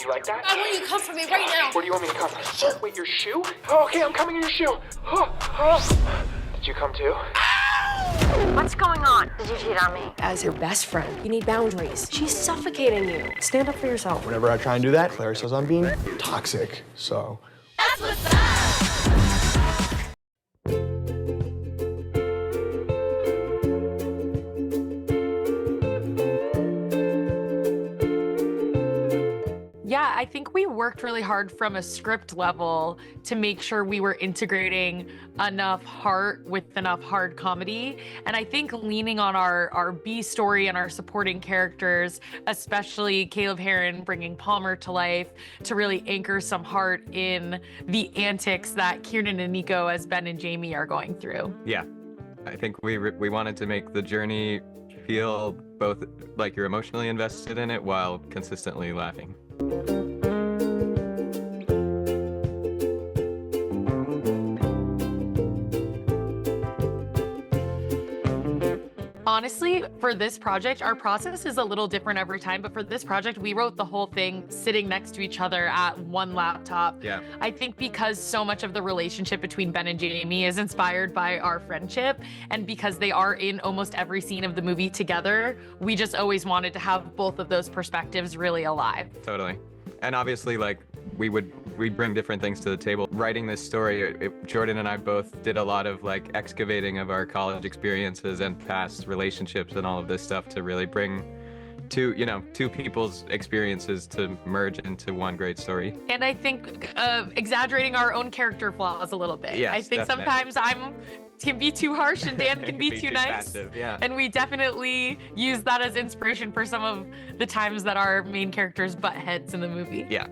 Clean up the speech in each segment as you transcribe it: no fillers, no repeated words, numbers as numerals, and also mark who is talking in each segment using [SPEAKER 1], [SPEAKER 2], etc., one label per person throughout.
[SPEAKER 1] You like that?
[SPEAKER 2] I want you to come for me right now.
[SPEAKER 1] Where do you want me to come? Wait, your shoe? Oh, okay, I'm coming in your shoe. Did you come too?
[SPEAKER 3] What's going on? Did you cheat on me?
[SPEAKER 2] As your best friend, you need boundaries. She's suffocating you. Stand up for yourself.
[SPEAKER 4] Whenever I try and do that, Claire says I'm being toxic, so.
[SPEAKER 2] That's what's up.
[SPEAKER 5] Yeah, I think we worked really hard from a script level to make sure we were integrating enough heart with enough hard comedy. And I think leaning on our B story and our supporting characters, especially Caleb Heron bringing Palmer to life, to really anchor some heart in the antics that Kieran and Nico as Ben and Jamie are going through.
[SPEAKER 6] Yeah, I think we wanted to make the journey feel both like you're emotionally invested in it while consistently laughing.
[SPEAKER 5] Honestly, for this project, our process is a little different every time, but for this project, we wrote the whole thing sitting next to each other at one laptop.
[SPEAKER 6] Yeah.
[SPEAKER 5] I think because so much of the relationship between Ben and Jamie is inspired by our friendship, and because they are in almost every scene of the movie together, we just always wanted to have both of those perspectives really alive.
[SPEAKER 6] Totally. And obviously, like, we bring different things to the table. Writing this story, Jordan and I both did a lot of like excavating of our college experiences and past relationships and all of this stuff to really bring two people's experiences to merge into one great story.
[SPEAKER 5] And I think exaggerating our own character flaws a little bit.
[SPEAKER 6] Yes,
[SPEAKER 5] I think
[SPEAKER 6] definitely.
[SPEAKER 5] sometimes can be too harsh and Dan can be too nice.
[SPEAKER 6] Passive, yeah.
[SPEAKER 5] And we definitely use that as inspiration for some of the times that our main characters butt heads in the movie.
[SPEAKER 6] Yeah.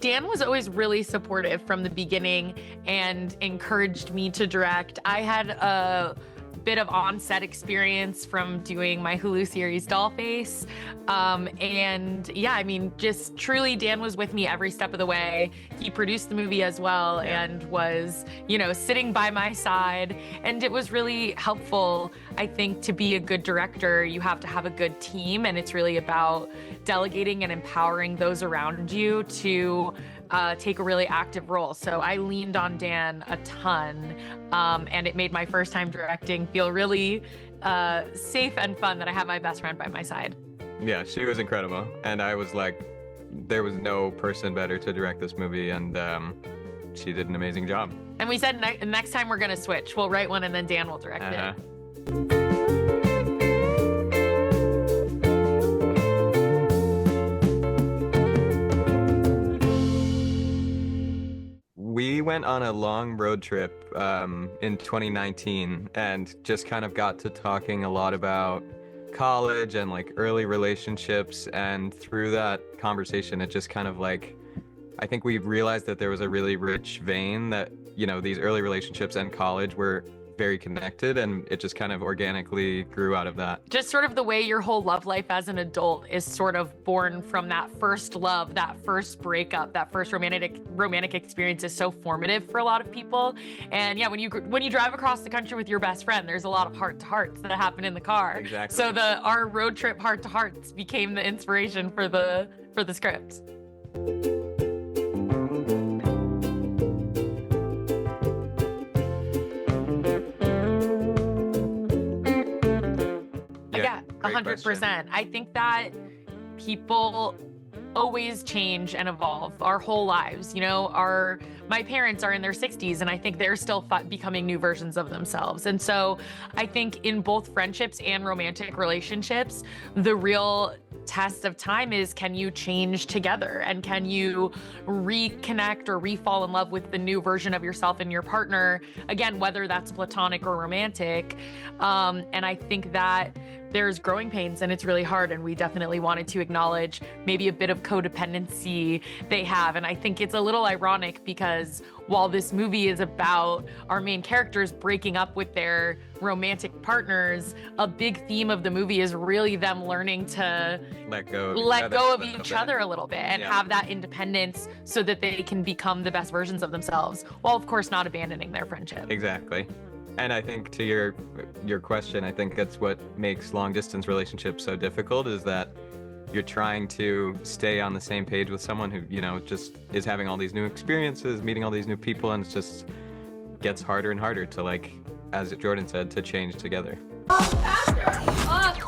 [SPEAKER 5] Dan was always really supportive from the beginning and encouraged me to direct. I had a bit of on-set experience from doing my Hulu series Dollface. And yeah, I mean, just truly Dan was with me every step of the way. He produced the movie as well and was, sitting by my side. And it was really helpful, I think, to be a good director. You have to have a good team, and it's really about delegating and empowering those around you to take a really active role. So I leaned on Dan a ton, and it made my first time directing feel really safe and fun that I had my best friend by my side.
[SPEAKER 6] Yeah, she was incredible. And I was like, there was no person better to direct this movie, and she did an amazing job.
[SPEAKER 5] And we said next time we're gonna switch. We'll write one and then Dan will direct it.
[SPEAKER 6] We went on a long road trip in 2019 and just kind of got to talking a lot about college and like early relationships. And through that conversation, it just kind of like, I think we realized that there was a really rich vein that, these early relationships and college were very connected, and it just kind of organically grew out of that.
[SPEAKER 5] Just sort of the way your whole love life as an adult is sort of born from that first love, that first breakup, that first romantic experience is so formative for a lot of people. And yeah, when you drive across the country with your best friend, there's a lot of heart-to-hearts that happen in the car.
[SPEAKER 6] Exactly.
[SPEAKER 5] So our road trip heart-to-hearts became the inspiration for the script. Yeah, 100%. I think that people always change and evolve our whole lives. My parents are in their 60s, and I think they're still becoming new versions of themselves. And so I think in both friendships and romantic relationships, the real test of time is, can you change together, and can you reconnect or re-fall in love with the new version of yourself and your partner, again, whether that's platonic or romantic. And I think that there's growing pains and it's really hard, and we definitely wanted to acknowledge maybe a bit of codependency they have. And I think it's a little ironic because while this movie is about our main characters breaking up with their romantic partners, a big theme of the movie is really them learning to let go of each other a little bit and have that independence so that they can become the best versions of themselves, while of course not abandoning their friendship.
[SPEAKER 6] Exactly. And I think to your question, I think that's what makes long distance relationships so difficult, is that you're trying to stay on the same page with someone who, you know, just is having all these new experiences, meeting all these new people, and it just gets harder and harder to, like, as Jordan said, to change together.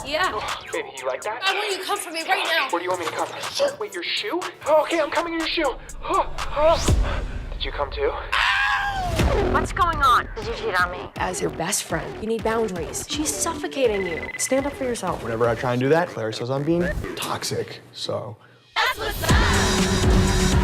[SPEAKER 2] Yeah.
[SPEAKER 1] Oh, baby, you like that?
[SPEAKER 2] I want you to come for me right now.
[SPEAKER 1] Where do you want me to come? Wait, your shoe? Oh, okay, I'm coming in your shoe. Did you come too?
[SPEAKER 3] What's going on? Did you cheat on me?
[SPEAKER 2] As your best friend, you need boundaries. She's suffocating you. Stand up for yourself.
[SPEAKER 4] Whenever I try and do that, Claire says I'm being toxic, so.
[SPEAKER 2] That's what's up.